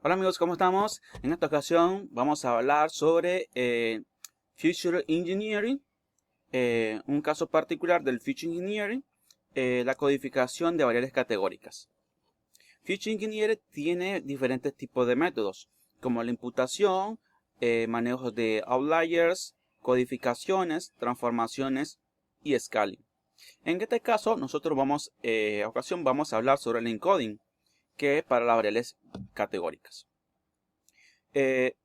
Hola amigos, ¿cómo estamos? En esta ocasión vamos a hablar sobre Feature Engineering, un caso particular del Feature Engineering, la codificación de variables categóricas. Feature Engineering tiene diferentes tipos de métodos, como la imputación, manejos de outliers, codificaciones, transformaciones y scaling. En este caso, nosotros vamos a hablar sobre el encoding, que es para las variables categóricas. ¿Qué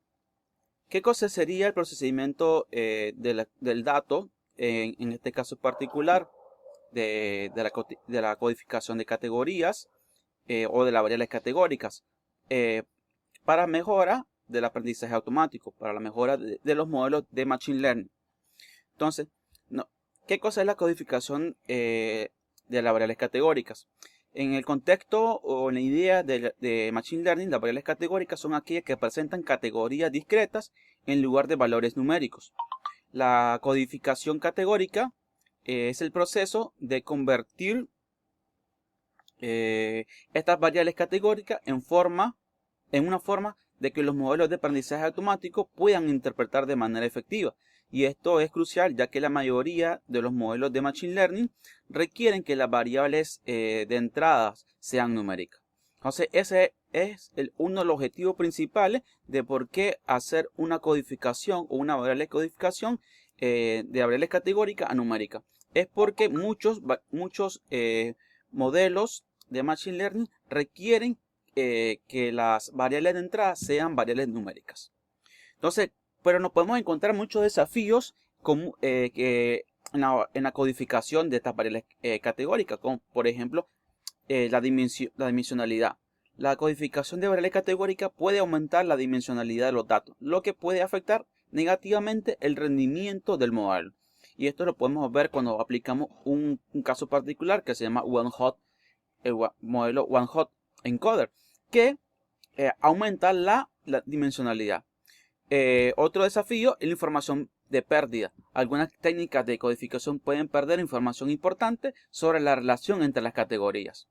cosa sería el procesamiento del dato, en este caso particular, de la codificación de categorías o de las variables categóricas, eh, para mejora del aprendizaje automático, para la mejora de los modelos de Machine Learning? Entonces, no, ¿qué cosa es la codificación de las variables categóricas? En el contexto o en la idea de Machine Learning, las variables categóricas son aquellas que presentan categorías discretas en lugar de valores numéricos. La codificación categórica es el proceso de convertir estas variables categóricas en una forma de que los modelos de aprendizaje automático puedan interpretar de manera efectiva. Y esto es crucial, ya que la mayoría de los modelos de Machine Learning requieren que las variables de entradas sean numéricas. Entonces, ese es uno de los objetivos principales de por qué hacer una codificación o una variable de codificación de variables categóricas a numérica. Es porque muchos modelos de Machine Learning requieren que las variables de entrada sean variables numéricas. Entonces, pero nos podemos encontrar muchos desafíos en la codificación de estas variables categóricas, como por ejemplo la dimensionalidad. La codificación de variables categóricas puede aumentar la dimensionalidad de los datos, lo que puede afectar negativamente el rendimiento del modelo. Y esto lo podemos ver cuando aplicamos un caso particular que se llama el modelo One Hot Encoder, que aumenta la dimensionalidad. Otro desafío es la información de pérdida. Algunas técnicas de codificación pueden perder información importante sobre la relación entre las categorías.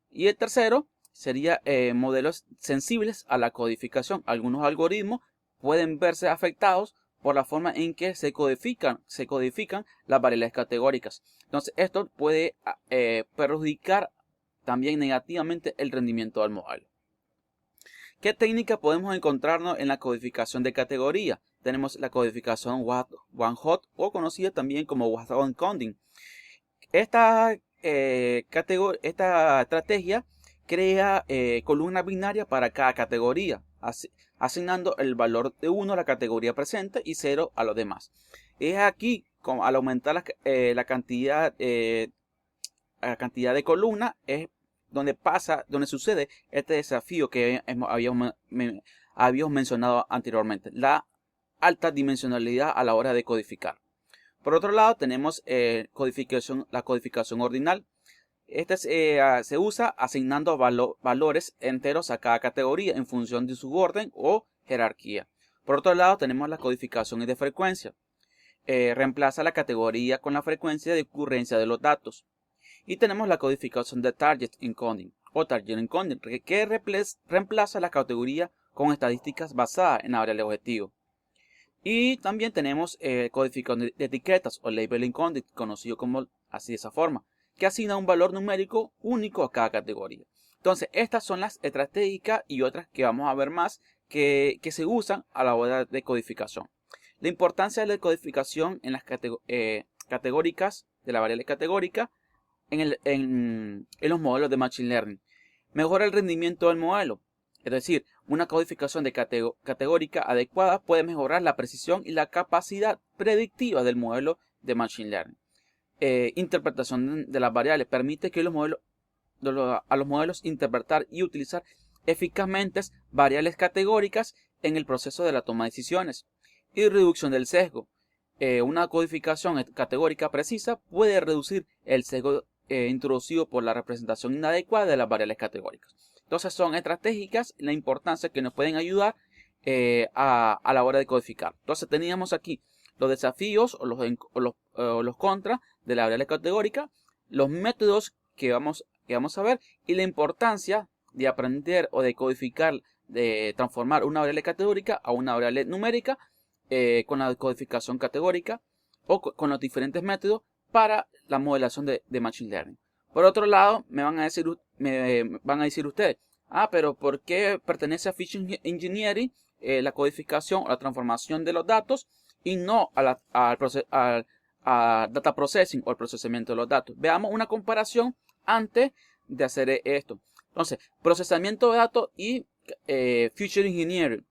Y el tercero sería modelos sensibles a la codificación. Algunos algoritmos pueden verse afectados por la forma en que se codifican las variables categóricas. Entonces, esto puede perjudicar también negativamente el rendimiento del modelo. ¿Qué técnica podemos encontrarnos en la codificación de categoría? Tenemos la codificación one-hot o conocida también como one-hot encoding. Esta estrategia crea columnas binarias para cada categoría, asignando el valor de 1 a la categoría presente y 0 a los demás. Es aquí, al aumentar la cantidad de columnas, es donde sucede este desafío que habíamos mencionado anteriormente, la alta dimensionalidad a la hora de codificar. Por otro lado, tenemos la codificación ordinal. Esta se usa asignando valores enteros a cada categoría en función de su orden o jerarquía. Por otro lado, tenemos las codificaciones de frecuencia. Reemplaza la categoría con la frecuencia de ocurrencia de los datos. Y tenemos la codificación de target encoding o target encoding, que reemplaza la categoría con estadísticas basadas en la variable objetivo. Y también tenemos codificación de etiquetas o label encoding, conocido como así de esa forma, que asigna un valor numérico único a cada categoría. Entonces, estas son las estratégicas y otras que vamos a ver más que se usan a la hora de codificación. La importancia de la codificación en las categóricas, de la variable categórica, en los modelos de Machine Learning. Mejora el rendimiento del modelo. Es decir, una codificación de categórica adecuada puede mejorar la precisión y la capacidad predictiva del modelo de Machine Learning. Interpretación de las variables permite que a los modelos interpretar y utilizar eficazmente variables categóricas en el proceso de la toma de decisiones. Y reducción del sesgo. Una codificación categórica precisa puede reducir el sesgo introducido por la representación inadecuada de las variables categóricas. Entonces son estratégicas la importancia que nos pueden ayudar a la hora de codificar. Entonces teníamos aquí los desafíos o los contras de la variable categórica, los métodos que vamos a ver y la importancia de aprender o de codificar de transformar una variable categórica a una variable numérica con la codificación categórica o con los diferentes métodos para la modelación de Machine Learning. Por otro lado, me van a decir ustedes, pero ¿por qué pertenece a Feature Engineering la codificación o la transformación de los datos y no a Data Processing o el procesamiento de los datos? Veamos una comparación antes de hacer esto. Entonces, procesamiento de datos y Feature Engineering.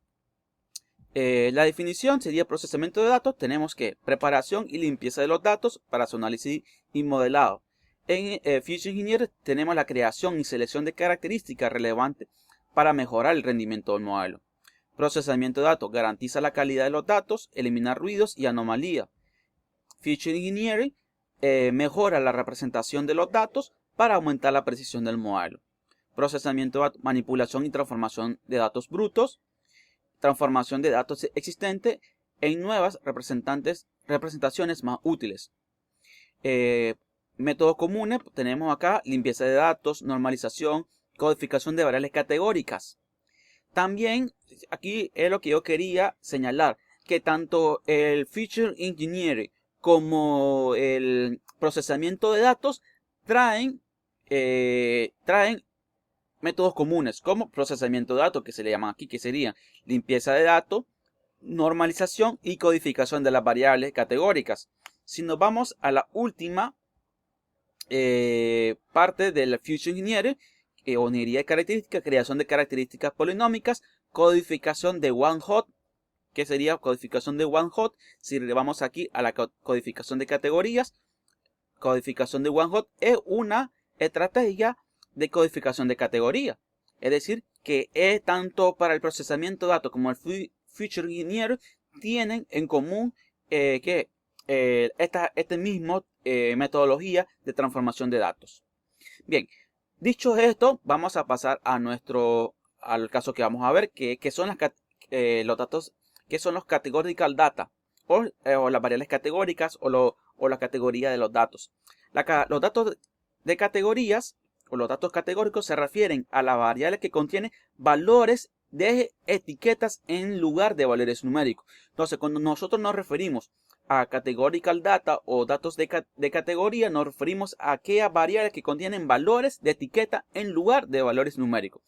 La definición sería procesamiento de datos. Tenemos que preparación y limpieza de los datos para su análisis y modelado. En Feature Engineering tenemos la creación y selección de características relevantes para mejorar el rendimiento del modelo. Procesamiento de datos garantiza la calidad de los datos, eliminar ruidos y anomalías. Feature Engineering mejora la representación de los datos para aumentar la precisión del modelo. Procesamiento de datos, manipulación y transformación de datos brutos. Transformación de datos existentes en nuevas representaciones más útiles. Métodos comunes tenemos acá limpieza de datos, normalización, codificación de variables categóricas. También aquí es lo que yo quería señalar, que tanto el Feature Engineering como el procesamiento de datos traen métodos comunes como procesamiento de datos, que se le llaman aquí, que serían limpieza de datos, normalización y codificación de las variables categóricas. Si nos vamos a la última parte del Feature Engineering, o ingeniería de características, creación de características polinómicas, codificación de one hot, que sería codificación de one hot. Si le vamos aquí a la codificación de categorías, codificación de one hot es una estrategia de codificación de categoría. Es decir, que es tanto para el procesamiento de datos como el Feature Engineer tienen en común esta mismo metodología de transformación de datos. Bien, dicho esto, vamos a pasar al caso que vamos a ver, que son los datos, que son los categorical data, o las variables categóricas, o la categoría de los datos. Los datos de categorías o los datos categóricos se refieren a las variables que contienen valores de etiquetas en lugar de valores numéricos. Entonces, cuando nosotros nos referimos a categorical data o datos de categoría, nos referimos a aquellas variables que contienen valores de etiqueta en lugar de valores numéricos.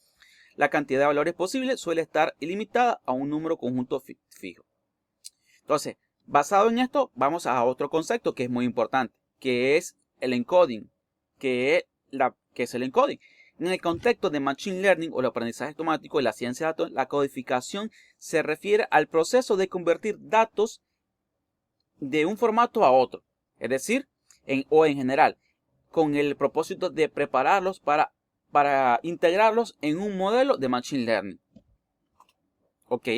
La cantidad de valores posibles suele estar ilimitada a un número conjunto fijo. Entonces, basado en esto, vamos a otro concepto que es muy importante, que es el encoding, que es el encoding. En el contexto de Machine Learning o el aprendizaje automático de la ciencia de datos, la codificación se refiere al proceso de convertir datos de un formato a otro, es decir, en general, con el propósito de prepararlos para integrarlos en un modelo de Machine Learning. Ok,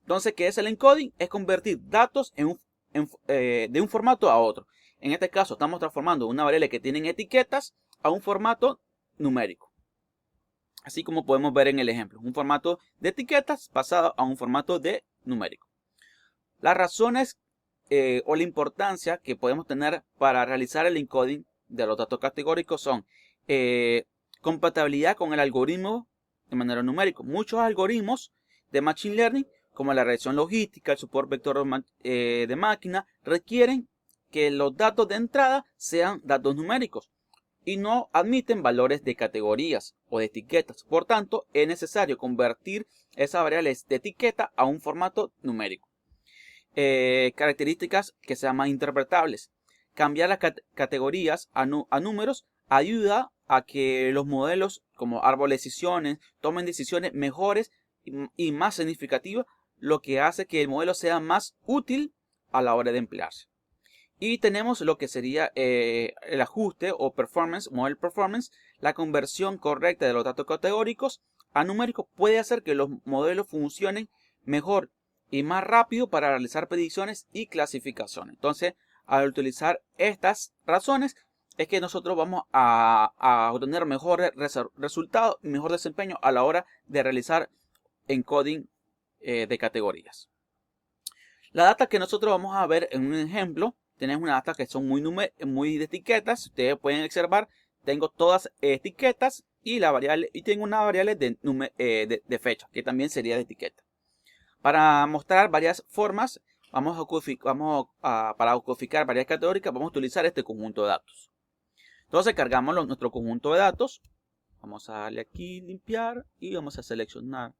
entonces, ¿qué es el encoding? Es convertir datos de un formato a otro. En este caso, estamos transformando una variable que tiene etiquetas a un formato numérico. Así como podemos ver en el ejemplo, un formato de etiquetas pasado a un formato de numérico. Las razones o la importancia que podemos tener para realizar el encoding de los datos categóricos son compatibilidad con el algoritmo de manera numérica. Muchos algoritmos de Machine Learning, como la regresión logística, el support vector de máquina, requieren que los datos de entrada sean datos numéricos y no admiten valores de categorías o de etiquetas. Por tanto, es necesario convertir esas variables de etiqueta a un formato numérico. Características que sean más interpretables. Cambiar las categorías a números ayuda a que los modelos como árboles de decisiones tomen decisiones mejores y más significativas, lo que hace que el modelo sea más útil a la hora de emplearse. Y tenemos lo que sería el ajuste o performance, model performance. La conversión correcta de los datos categóricos a numéricos puede hacer que los modelos funcionen mejor y más rápido para realizar predicciones y clasificaciones. Entonces, al utilizar estas razones, es que nosotros vamos a obtener mejores resultados y mejor desempeño a la hora de realizar encoding de categorías. La data que nosotros vamos a ver en un ejemplo, tenemos una data que son muy de etiquetas. Ustedes pueden observar tengo todas etiquetas y tengo una variable de fecha, que también sería de etiqueta. Para mostrar varias formas, para codificar varias categóricas, vamos a utilizar este conjunto de datos. Entonces cargamos nuestro conjunto de datos. Vamos a darle aquí limpiar y vamos a seleccionar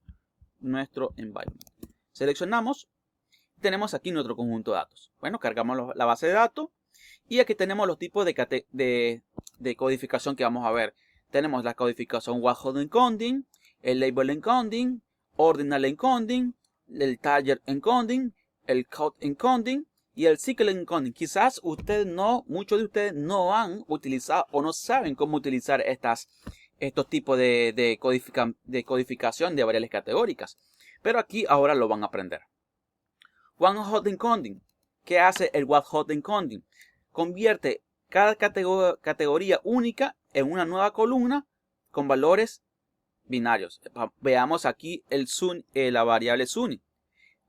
nuestro environment. Seleccionamos. Tenemos aquí nuestro conjunto de datos. Bueno, cargamos la base de datos. Y aquí tenemos los tipos de codificación que vamos a ver. Tenemos la codificación Word encoding, el label encoding, ordinal encoding, el target encoding, el code encoding y el cycle encoding. Quizás muchos de ustedes no han utilizado o no saben cómo utilizar estos tipos de codificación de variables categóricas. Pero aquí ahora lo van a aprender. One-hot encoding. ¿Qué hace el one-hot encoding? Convierte cada categoría única en una nueva columna con valores binarios. Veamos aquí la variable SUNY.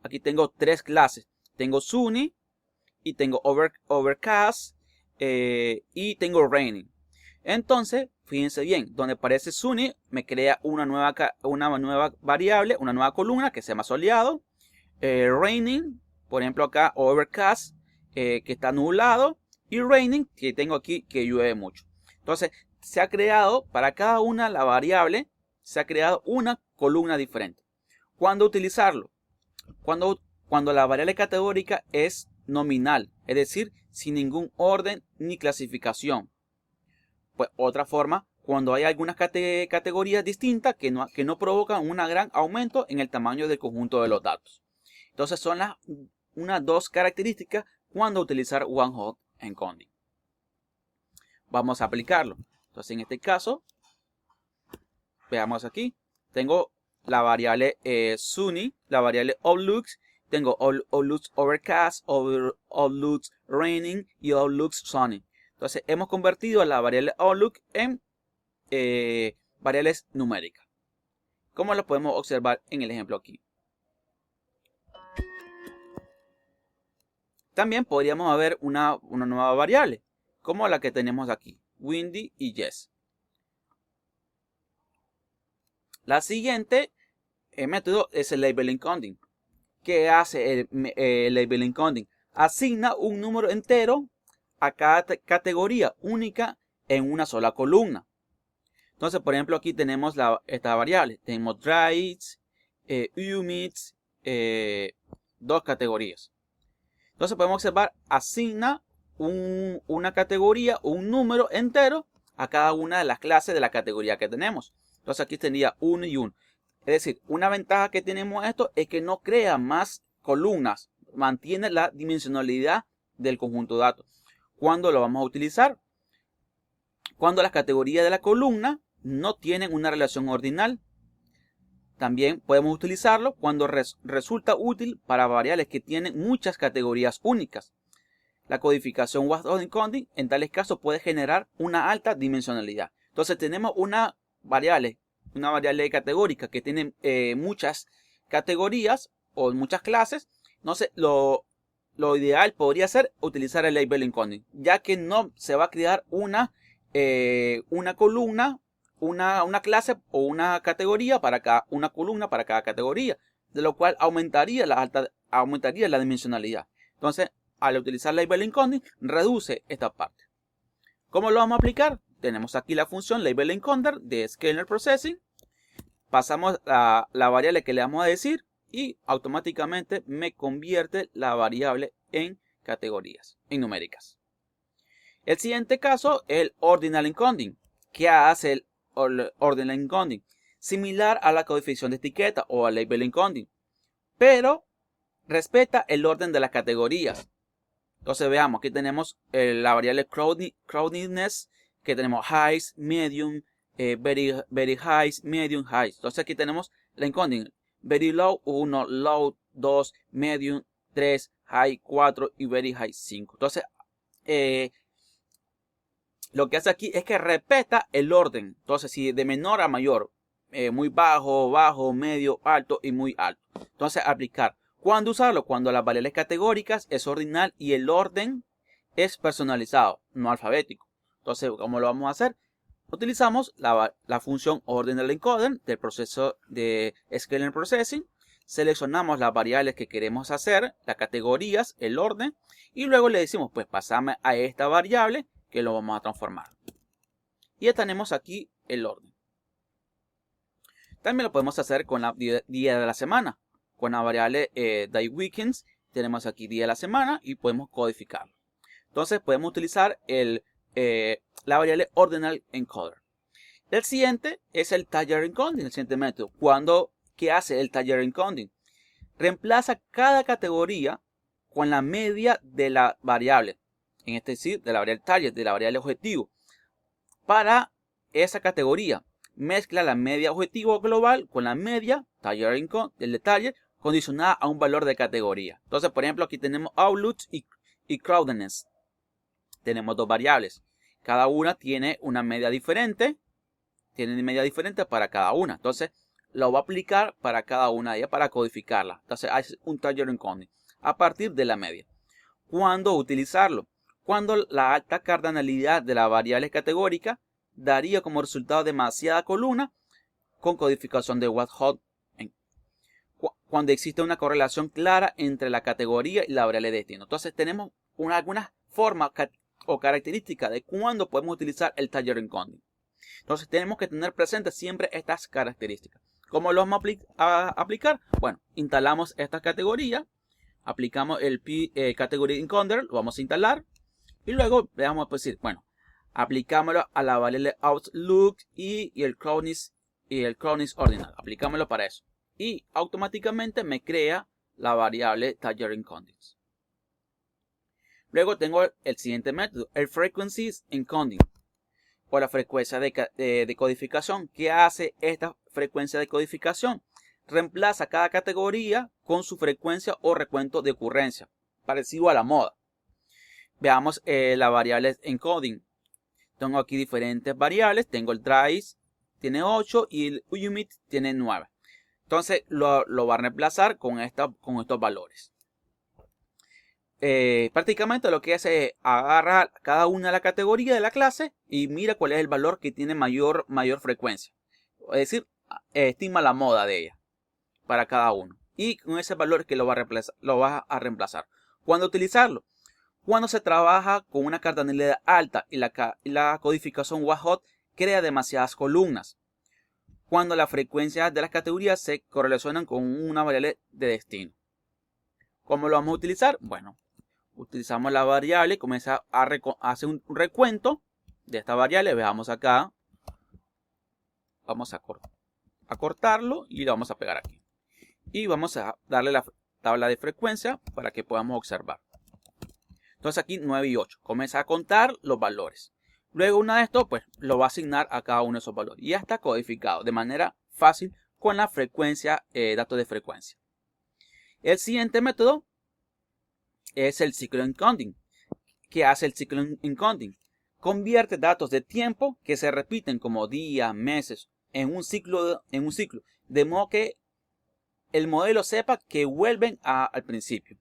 Aquí tengo tres clases. Tengo SUNY y tengo overcast y tengo raining. Entonces, fíjense bien, donde aparece SUNY me crea una nueva variable, una nueva columna que se llama soleado. Raining, por ejemplo acá overcast, que está nublado. Y raining, que tengo aquí que llueve mucho. Entonces, se ha creado para cada una la variable, se ha creado una columna diferente. ¿Cuándo utilizarlo? Cuando la variable categórica es nominal, es decir, sin ningún orden ni clasificación. Pues otra forma, cuando hay algunas categorías distintas que no provocan un gran aumento en el tamaño del conjunto de los datos. Entonces son unas dos características cuando utilizar one-hot encoding. Vamos a aplicarlo. Entonces en este caso, veamos aquí, tengo la variable SUNY, la variable outlooks, tengo outlooks overcast, outlooks raining y outlooks sunny. Entonces hemos convertido la variable outlook en variables numéricas, como lo podemos observar en el ejemplo aquí. También podríamos haber una nueva variable, como la que tenemos aquí, windy y yes. La siguiente método es el label encoding. ¿Qué hace el label encoding? Asigna un número entero a cada categoría única en una sola columna. Entonces, por ejemplo, aquí tenemos esta variable. Tenemos dry, humid, dos categorías. Entonces podemos observar, asigna una categoría o un número entero a cada una de las clases de la categoría que tenemos. Entonces aquí tendría 1 y 1. Es decir, una ventaja que tenemos esto es que no crea más columnas, mantiene la dimensionalidad del conjunto de datos. ¿Cuándo lo vamos a utilizar? Cuando las categorías de la columna no tienen una relación ordinal. También podemos utilizarlo cuando resulta útil para variables que tienen muchas categorías únicas. La codificación Word encoding en tales casos puede generar una alta dimensionalidad. Entonces tenemos una variable categórica que tiene muchas categorías o muchas clases. Entonces lo ideal podría ser utilizar el label encoding, ya que no se va a crear una columna, una clase o una categoría una columna para cada categoría, de lo cual aumentaría la dimensionalidad. Entonces, al utilizar label encoding, reduce esta parte. ¿Cómo lo vamos a aplicar? Tenemos aquí la función label encoder de scalar processing. Pasamos a la variable que le vamos a decir y automáticamente me convierte la variable en categorías, en numéricas. El siguiente caso es el ordinal encoding. ¿Qué hace el ordinal encoding? Similar a la codificación de etiqueta o al label encoding, pero respeta el orden de las categorías. Entonces veamos, aquí tenemos la variable crowdiness, que tenemos highs, medium, very highs, medium, highs. Entonces aquí tenemos la encoding, very low 1, low 2, medium 3, high 4 y very high 5. Entonces lo que hace aquí es que respeta el orden. Entonces si de menor a mayor, muy bajo, bajo, medio, alto y muy alto. Entonces aplicar. ¿Cuándo usarlo? Cuando las variables categóricas es ordinal y el orden es personalizado, no alfabético. Entonces, ¿cómo lo vamos a hacer? utilizamos la función ordinal encoder del proceso de scalar processing. Seleccionamos las variables que queremos hacer, las categorías, el orden, y luego le decimos, pues pasame a esta variable que lo vamos a transformar. Y ya tenemos aquí el orden. También lo podemos hacer con la día de la semana. Con la variable day weekends tenemos aquí día de la semana y podemos codificarlo. Entonces podemos utilizar la variable ordinal encoder. El siguiente es el tagger encoding, el siguiente método. ¿Qué hace el tagger encoding? Reemplaza cada categoría con la media de la variable, en este decir, de la variable target, de la variable objetivo. Para esa categoría, mezcla la media objetivo global con la media tagger encoding del detalle condicionada a un valor de categoría. Entonces, por ejemplo, aquí tenemos outlook y crowdiness. Tenemos dos variables. Cada una tiene una media diferente. Tiene media diferente para cada una. Entonces, lo va a aplicar para cada una de ellas para codificarla. Entonces, hay un tagger encoding a partir de la media. ¿Cuándo utilizarlo? Cuando la alta cardinalidad de la variable categórica daría como resultado demasiada columna con codificación de WhatHot. Cuando existe una correlación clara entre la categoría y la variable de destino. Entonces, tenemos algunas formas o características de cuándo podemos utilizar el tagger encoding. Entonces tenemos que tener presentes siempre estas características. ¿Cómo lo vamos a aplicar? Bueno, instalamos esta categoría, aplicamos el category encoder, lo vamos a instalar y luego vamos a decir, bueno, aplicámoslo a la variable outlook y el crowdiness ordinal. Aplicámoslo para eso y automáticamente me crea la variable tagger encoding. Luego tengo el siguiente método, el frequencies encoding, o la frecuencia de codificación. ¿Qué hace esta frecuencia de codificación? Reemplaza cada categoría con su frecuencia o recuento de ocurrencia, parecido a la moda. Veamos la variable encoding. Tengo aquí diferentes variables. Tengo el trace, tiene 8 y el umit tiene 9. Entonces lo va a reemplazar con estos valores. Prácticamente lo que hace es agarrar cada una de la categoría de la clase y mira cuál es el valor que tiene mayor frecuencia. Es decir, estima la moda de ella para cada uno. Y con ese valor que lo va a reemplazar. ¿Cuándo utilizarlo? Cuando se trabaja con una cardinalidad alta y la codificación WhatHot crea demasiadas columnas. Cuando las frecuencias de las categorías se correlacionan con una variable de destino. ¿Cómo lo vamos a utilizar? Bueno, utilizamos la variable y comienza a hacer un recuento de esta variable. Veamos acá. Vamos a cortarlo y lo vamos a pegar aquí. Y vamos a darle la tabla de frecuencia para que podamos observar. Entonces aquí 9 y 8. Comienza a contar los valores. Luego una de estos pues lo va a asignar a cada uno de esos valores. Y ya está codificado de manera fácil con la frecuencia, datos de frecuencia. El siguiente método es el ciclo encoding. ¿Qué hace el ciclo encoding? Convierte datos de tiempo que se repiten como días, meses, en un ciclo, de modo que el modelo sepa que vuelven al principio.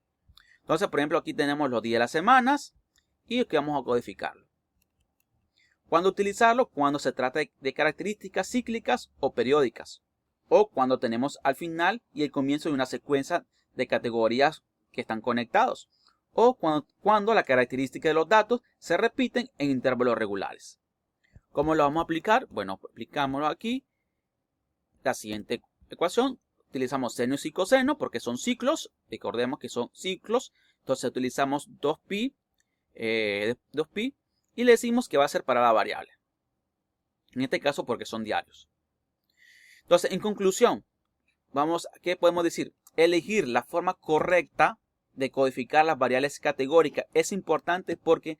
Entonces, por ejemplo, aquí tenemos los días de las semanas y aquí vamos a codificarlo. ¿Cuándo utilizarlo? Cuando se trata de características cíclicas o periódicas, o cuando tenemos al final y el comienzo de una secuencia de categorías que están conectados, o cuando la característica de los datos se repiten en intervalos regulares. ¿Cómo lo vamos a aplicar? Bueno, aplicámoslo aquí. La siguiente ecuación. Utilizamos seno y coseno porque son ciclos. Recordemos que son ciclos. Entonces utilizamos 2pi y le decimos que va a ser para la variable. En este caso porque son diarios. Entonces, en conclusión, ¿qué podemos decir? Elegir la forma correcta de codificar las variables categóricas es importante porque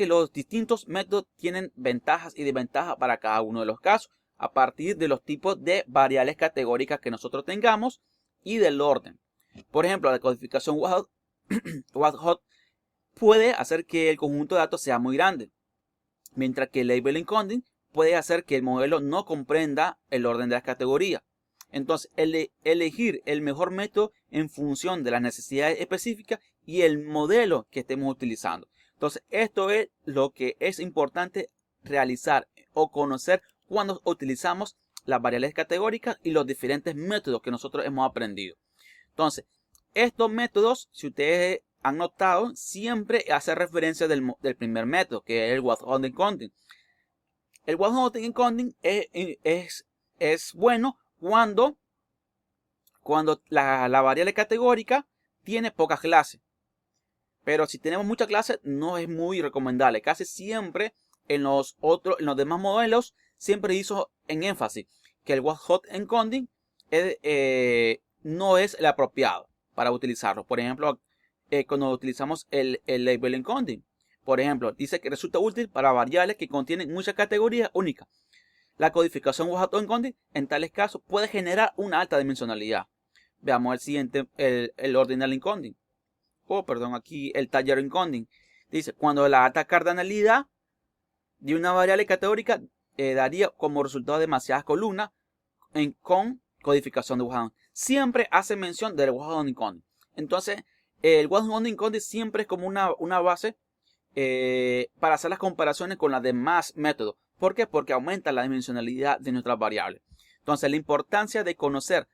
los distintos métodos tienen ventajas y desventajas para cada uno de los casos a partir de los tipos de variables categóricas que nosotros tengamos y del orden. Por ejemplo, la codificación WhatHot puede hacer que el conjunto de datos sea muy grande, mientras que el label encoding puede hacer que el modelo no comprenda el orden de las categorías. Entonces, elegir el mejor método en función de las necesidades específicas y el modelo que estemos utilizando. Entonces, esto es lo que es importante realizar o conocer cuando utilizamos las variables categóricas y los diferentes métodos que nosotros hemos aprendido. Entonces, estos métodos, si ustedes han notado, siempre hace referencia del primer método, que es el Whole Encoding. El Whole Encoding es bueno cuando la variable categórica tiene pocas clases. Pero si tenemos muchas clases, no es muy recomendable. Casi siempre en los demás modelos, siempre hizo en énfasis que el Whole Encoding no es el apropiado para utilizarlo. Por ejemplo, cuando utilizamos el Label Encoding, por ejemplo, dice que resulta útil para variables que contienen muchas categorías únicas. La codificación Whole Encoding en tales casos puede generar una alta dimensionalidad. Veamos el siguiente, el Ordinal Encoding. Aquí el Taller Encoding. Dice, cuando la alta cardinalidad de una variable categórica daría como resultado demasiadas columnas con codificación de Whole. Siempre hace mención del Whole Encoding. Entonces, el Whole Encoding siempre es como una base para hacer las comparaciones con los demás métodos. ¿Por qué? Porque aumenta la dimensionalidad de nuestras variables. Entonces, la importancia de conocer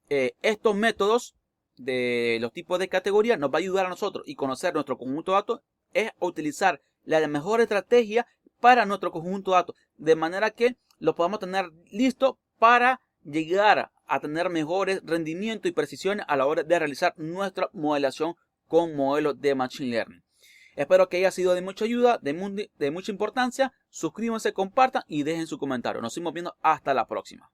estos métodos de los tipos de categoría nos va a ayudar a nosotros y conocer nuestro conjunto de datos es utilizar la mejor estrategia para nuestro conjunto de datos, de manera que lo podamos tener listo para llegar a tener mejores rendimientos y precisiones a la hora de realizar nuestra modelación con modelos de Machine Learning. Espero que haya sido de mucha ayuda, de mucha importancia. Suscríbanse, compartan y dejen su comentario. Nos seguimos viendo hasta la próxima.